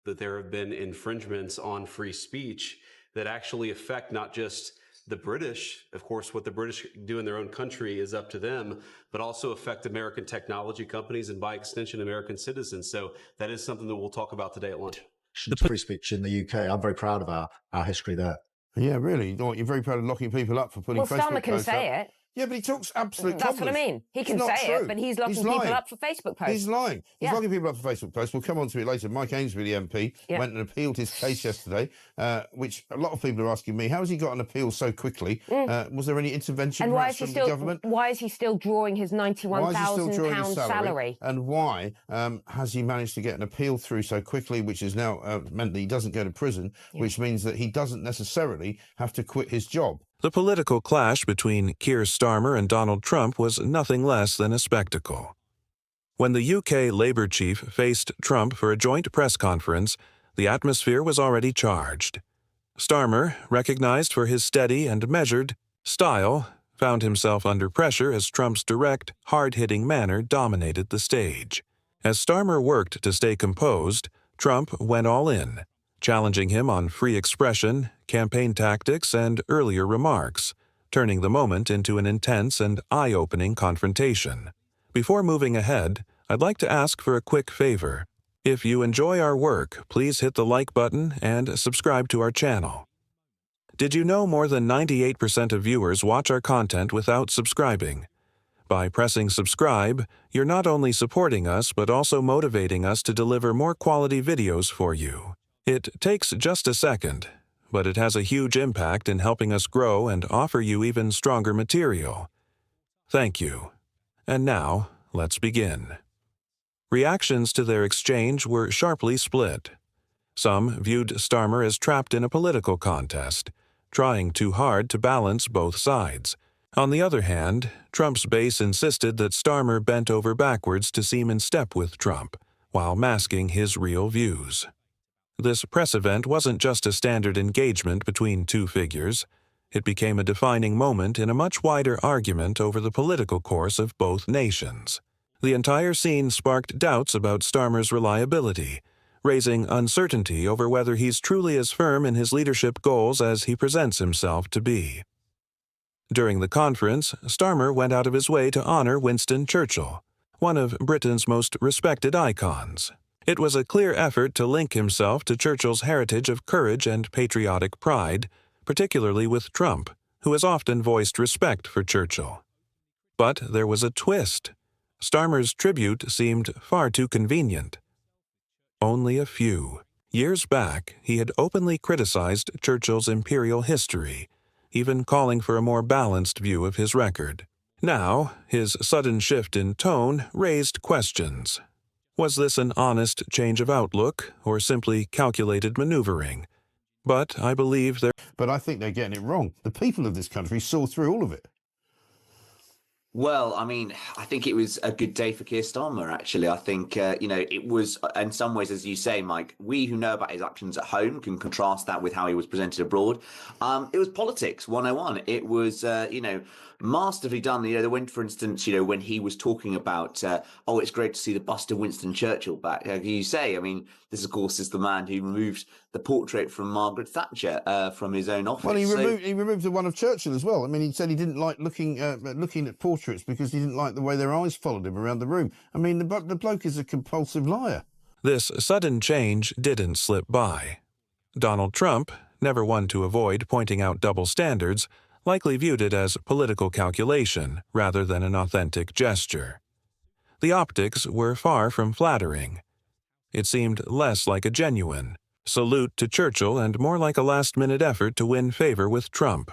that there have been infringements on free speech that actually affect not just the British. Of course, what the British do in their own country is up to them, but also affect American technology companies and by extension, American citizens. So that is something that we'll talk about today at lunch. Free speech in the UK. I'm very proud of our history there. Yeah, really. You're very proud of locking people up for putting Facebook Starmer can posts say up. it. Yeah, but he talks absolute That's what I cobblers. mean. He can It's not say true. it, but he's locking people up for Facebook posts. He's lying. He's Yeah. locking people up for Facebook posts. We'll come on to it later. Mike Ainsworth, the MP, went and appealed his case yesterday, which a lot of people are asking me, how has he got an appeal so quickly? Was there any intervention from the government? Why is he still drawing his £91,000 salary? And why has he managed to get an appeal through so quickly, which has now meant that he doesn't go to prison, which means that he doesn't necessarily have to quit his job? The political clash between Keir Starmer and Donald Trump was nothing less than a spectacle. When the UK Labour chief faced Trump for a joint press conference, the atmosphere was already charged. Starmer, recognized for his steady and measured style, found himself under pressure as Trump's direct, hard-hitting manner dominated the stage. As Starmer worked to stay composed, Trump went all in, challenging him on free expression, campaign tactics, and earlier remarks, turning the moment into an intense and eye-opening confrontation. Before moving ahead, I'd like to ask for a quick favor. If you enjoy our work, please hit the like button and subscribe to our channel. Did you know more than 98% of viewers watch our content without subscribing? By pressing subscribe, you're not only supporting us but also motivating us to deliver more quality videos for you. It takes just a second, but it has a huge impact in helping us grow and offer you even stronger material. Thank you. And now, let's begin. Reactions to their exchange were sharply split. Some viewed Starmer as trapped in a political contest, trying too hard to balance both sides. On the other hand, Trump's base insisted that Starmer bent over backwards to seem in step with Trump, while masking his real views. This press event wasn't just a standard engagement between two figures. It became a defining moment in a much wider argument over the political course of both nations. The entire scene sparked doubts about Starmer's reliability, raising uncertainty over whether he's truly as firm in his leadership goals as he presents himself to be. During the conference, Starmer went out of his way to honor Winston Churchill, one of Britain's most respected icons. It was a clear effort to link himself to Churchill's heritage of courage and patriotic pride, particularly with Trump, who has often voiced respect for Churchill. But there was a twist. Starmer's tribute seemed far too convenient. Only a few. Years back, he had openly criticized Churchill's imperial history, even calling for a more balanced view of his record. Now, his sudden shift in tone raised questions. Was this an honest change of outlook, or simply calculated maneuvering? But I believe But I think they're getting it wrong. The people of this country saw through all of it. Well, I mean, I think it was a good day for Keir Starmer, actually. I think, it was, in some ways, as you say, Mike, we who know about his actions at home can contrast that with how he was presented abroad. It was politics 101. It was, masterfully done. When, for instance, when he was talking about, it's great to see the bust of Winston Churchill back. Like you say, I mean, this, of course, is the man who removed the portrait from Margaret Thatcher from his own office. Well, he removed the one of Churchill as well. I mean, he said he didn't like looking at portraits because he didn't like the way their eyes followed him around the room. I mean, the bloke is a compulsive liar. this sudden change didn't slip by. Donald Trump, never one to avoid pointing out double standards, likely viewed it as political calculation rather than an authentic gesture. The optics were far from flattering. It seemed less like a genuine salute to Churchill and more like a last-minute effort to win favor with Trump.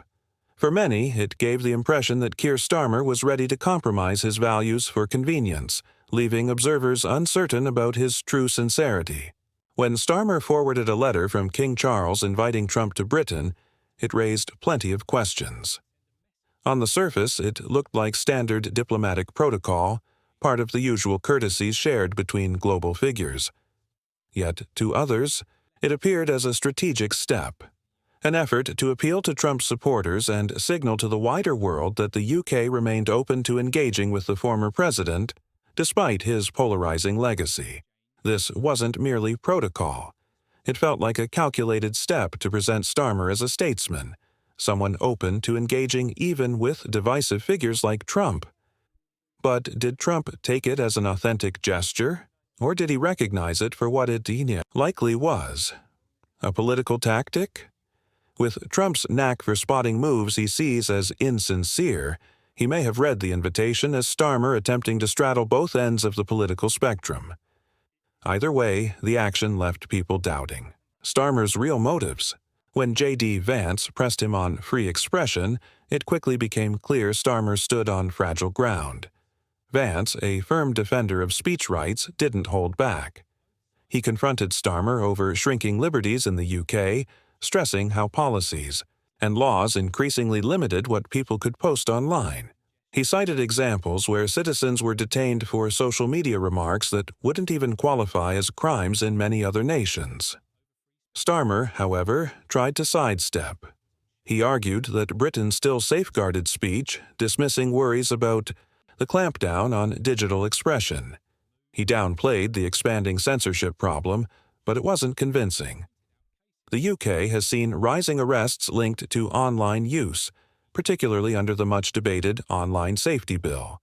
For many, it gave the impression that Keir Starmer was ready to compromise his values for convenience, leaving observers uncertain about his true sincerity. When Starmer forwarded a letter from King Charles inviting Trump to Britain, it raised plenty of questions. On the surface, it looked like standard diplomatic protocol, part of the usual courtesies shared between global figures. Yet, to others, it appeared as a strategic step, an effort to appeal to Trump's supporters and signal to the wider world that the UK remained open to engaging with the former president, despite his polarizing legacy. This wasn't merely protocol. It felt like a calculated step to present Starmer as a statesman, someone open to engaging even with divisive figures like Trump. But did Trump take it as an authentic gesture, or did he recognize it for what it likely was? A political tactic? With Trump's knack for spotting moves he sees as insincere, he may have read the invitation as Starmer attempting to straddle both ends of the political spectrum. Either way, the action left people doubting Starmer's real motives. When J.D. Vance pressed him on free expression, it quickly became clear Starmer stood on fragile ground. Vance, a firm defender of speech rights, didn't hold back. He confronted Starmer over shrinking liberties in the UK, stressing how policies and laws increasingly limited what people could post online. He cited examples where citizens were detained for social media remarks that wouldn't even qualify as crimes in many other nations. Starmer, however, tried to sidestep. He argued that Britain still safeguarded speech, dismissing worries about the clampdown on digital expression. He downplayed the expanding censorship problem, but it wasn't convincing. The UK has seen rising arrests linked to online use, particularly under the much-debated Online Safety Bill.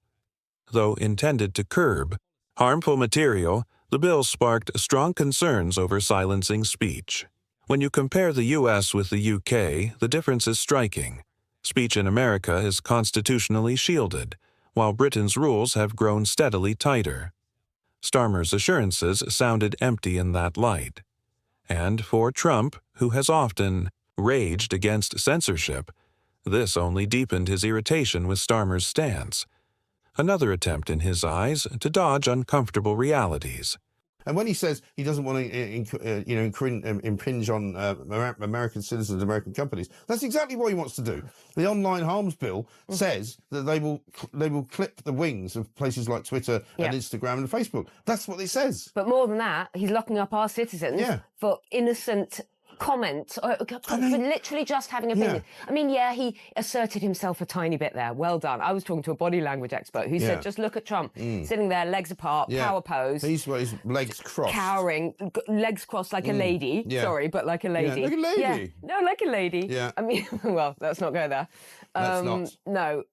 Though intended to curb harmful material, the bill sparked strong concerns over silencing speech. When you compare the US with the UK, the difference is striking. Speech in America is constitutionally shielded, while Britain's rules have grown steadily tighter. Starmer's assurances sounded empty in that light. And for Trump, who has often raged against censorship, this only deepened his irritation with Starmer's stance. Another attempt in his eyes to dodge uncomfortable realities. And when he says he doesn't want to impinge on American citizens, American companies, that's exactly what he wants to do. The online harms bill says that they will clip the wings of places like Twitter and Instagram and Facebook. That's what it says. But more than that, he's locking up our citizens for innocent comment, or for literally just having an opinion. I mean, he asserted himself a tiny bit there. Well done. I was talking to a body language expert who said, just look at Trump sitting there, legs apart, power pose. He's got his legs crossed. Cowering, legs crossed like a lady. Sorry, but like a lady. Like a lady. Yeah. No, like a lady. Yeah. I mean, well, let's not go there. Let's not. No.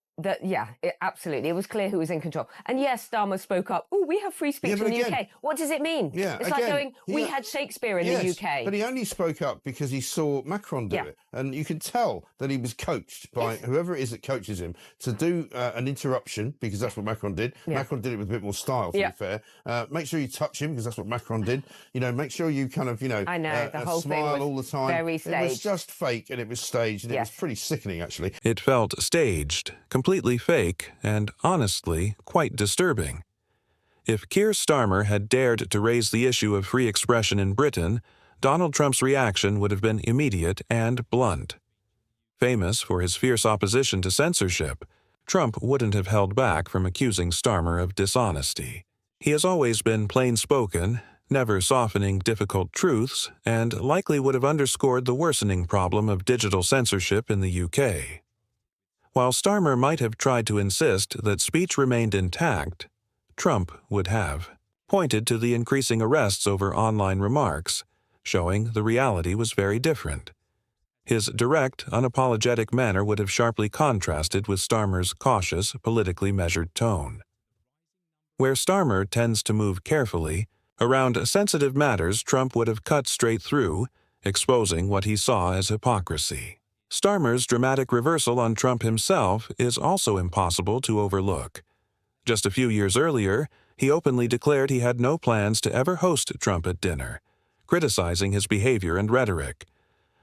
Absolutely. It was clear who was in control. And yes, Starmer spoke up. Oh, we have free speech in the UK. What does it mean? It's like going, we had Shakespeare in the UK. But he only spoke up because he saw Macron do it. And you can tell that he was coached by whoever it is that coaches him to do an interruption, because that's what Macron did. Macron did it with a bit more style, to be fair. Make sure you touch him, because that's what Macron did. Make sure you kind of, I know, the whole smile thing was all the time. very staged. It was just fake, and it was staged, and it was pretty sickening, actually. It felt staged, completely fake, and honestly, quite disturbing. If Keir Starmer had dared to raise the issue of free expression in Britain, Donald Trump's reaction would have been immediate and blunt. Famous for his fierce opposition to censorship, Trump wouldn't have held back from accusing Starmer of dishonesty. He has always been plain-spoken, never softening difficult truths, and likely would have underscored the worsening problem of digital censorship in the UK. While Starmer might have tried to insist that speech remained intact, Trump would have pointed to the increasing arrests over online remarks, showing the reality was very different. His direct, unapologetic manner would have sharply contrasted with Starmer's cautious, politically measured tone. Where Starmer tends to move carefully, around sensitive matters Trump would have cut straight through, exposing what he saw as hypocrisy. Starmer's dramatic reversal on Trump himself is also impossible to overlook. Just a few years earlier, he openly declared he had no plans to ever host Trump at dinner, criticizing his behavior and rhetoric.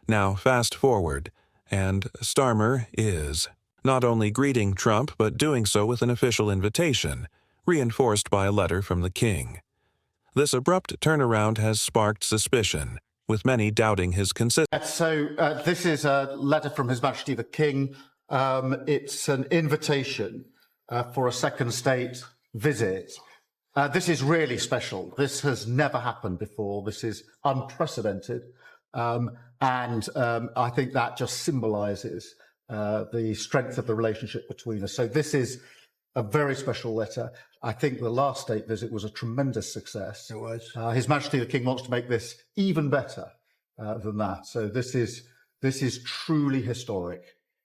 Now, fast forward, and Starmer is not only greeting Trump, but doing so with an official invitation, reinforced by a letter from the king. This abrupt turnaround has sparked suspicion, with many doubting his consistency. So this is a letter from His Majesty the King. It's an invitation for a second state visit. This is really special. This has never happened before. This is unprecedented. And I think that just symbolises the strength of the relationship between us. So this is a very special letter. I think the last state visit was a tremendous success. It was. His Majesty the King wants to make this even better. than that. So this is truly historic,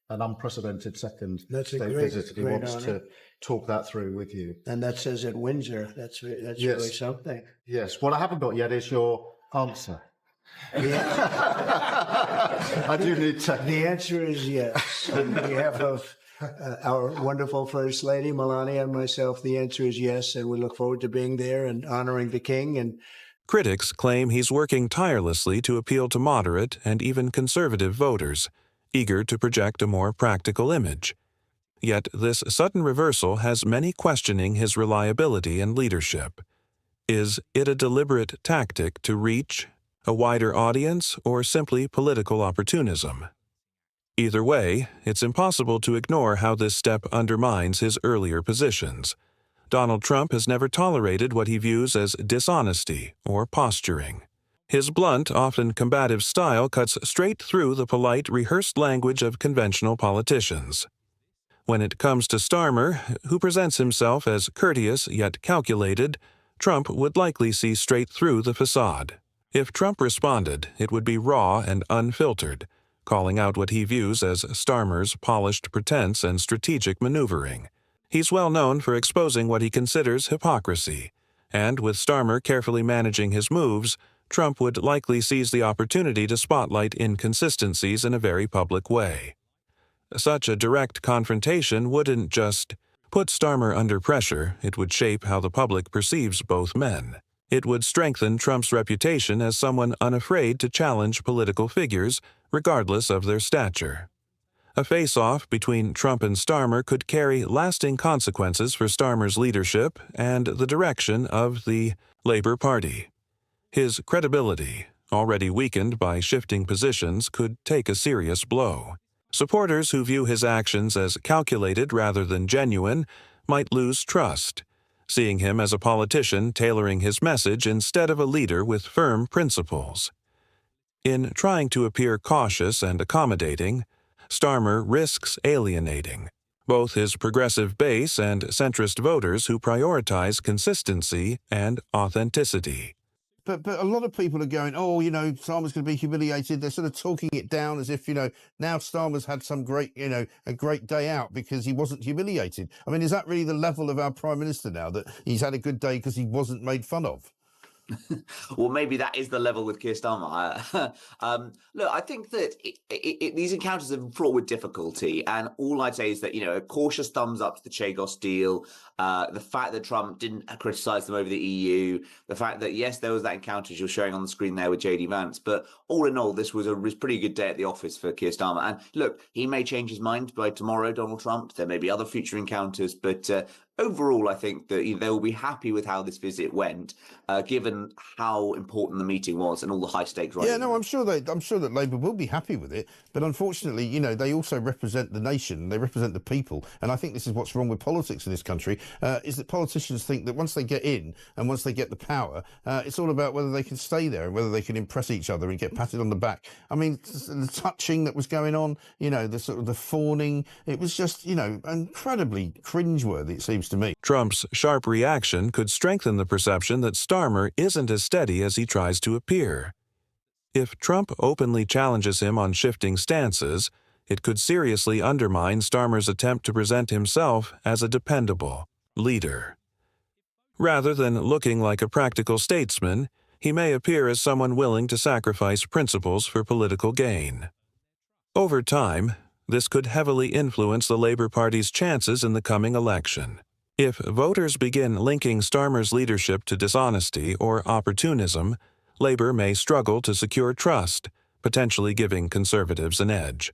an unprecedented second state visit. He wants to talk that through with you. And that says at Windsor. That's really something. Yes. What I haven't got yet is your answer. I do need to. The answer is yes. On behalf of our wonderful First Lady, Melania, and myself, the answer is yes, and we look forward to being there and honoring the King. And critics claim he's working tirelessly to appeal to moderate and even conservative voters, eager to project a more practical image. Yet this sudden reversal has many questioning his reliability and leadership. Is it a deliberate tactic to reach a wider audience or simply political opportunism? Either way, it's impossible to ignore how this step undermines his earlier positions. Donald Trump has never tolerated what he views as dishonesty or posturing. His blunt, often combative style cuts straight through the polite, rehearsed language of conventional politicians. When it comes to Starmer, who presents himself as courteous yet calculated, Trump would likely see straight through the facade. If Trump responded, it would be raw and unfiltered, calling out what he views as Starmer's polished pretense and strategic maneuvering. He's well known for exposing what he considers hypocrisy, and with Starmer carefully managing his moves, Trump would likely seize the opportunity to spotlight inconsistencies in a very public way. Such a direct confrontation wouldn't just put Starmer under pressure, it would shape how the public perceives both men. It would strengthen Trump's reputation as someone unafraid to challenge political figures, regardless of their stature. A face-off between Trump and Starmer could carry lasting consequences for Starmer's leadership and the direction of the Labour Party. His credibility, already weakened by shifting positions, could take a serious blow. Supporters who view his actions as calculated rather than genuine might lose trust, seeing him as a politician tailoring his message instead of a leader with firm principles. In trying to appear cautious and accommodating, Starmer risks alienating both his progressive base and centrist voters who prioritize consistency and authenticity. But a lot of people are going, oh, Starmer's going to be humiliated. They're sort of talking it down as if, now Starmer's had some great, a great day out because he wasn't humiliated. I mean, is that really the level of our Prime Minister now, that he's had a good day because he wasn't made fun of? Well, maybe that is the level with Keir Starmer. Look, I think that these encounters are fraught with difficulty, and all I'd say is that a cautious thumbs up to the Chagos deal, the fact that Trump didn't criticise them over the EU, the fact that yes, there was that encounter as you're showing on the screen there with JD Vance, but all in all, this was a pretty good day at the office for Keir Starmer. And look, he may change his mind by tomorrow, Donald Trump. There may be other future encounters, but overall, I think that they will be happy with how this visit went, given how important the meeting was and all the high stakes. Yeah, no, I'm sure that Labour will be happy with it, but unfortunately, they also represent the nation, they represent the people, and I think this is what's wrong with politics in this country, is that politicians think that once they get in and once they get the power, it's all about whether they can stay there and whether they can impress each other and get patted on the back. I mean, the touching that was going on, the sort of the fawning, it was just, incredibly cringeworthy, it seems to me. Trump's sharp reaction could strengthen the perception that Starmer isn't as steady as he tries to appear. If Trump openly challenges him on shifting stances, it could seriously undermine Starmer's attempt to present himself as a dependable leader. Rather than looking like a practical statesman, he may appear as someone willing to sacrifice principles for political gain. Over time, this could heavily influence the Labour Party's chances in the coming election. If voters begin linking Starmer's leadership to dishonesty or opportunism, Labour may struggle to secure trust, potentially giving conservatives an edge.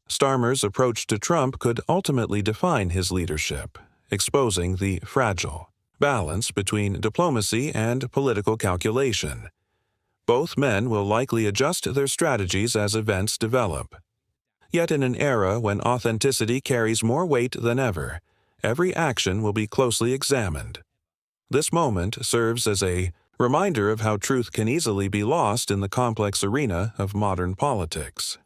Starmer's approach to Trump could ultimately define his leadership, exposing the fragile balance between diplomacy and political calculation. Both men will likely adjust their strategies as events develop. Yet in an era when authenticity carries more weight than ever, every action will be closely examined. This moment serves as a reminder of how truth can easily be lost in the complex arena of modern politics.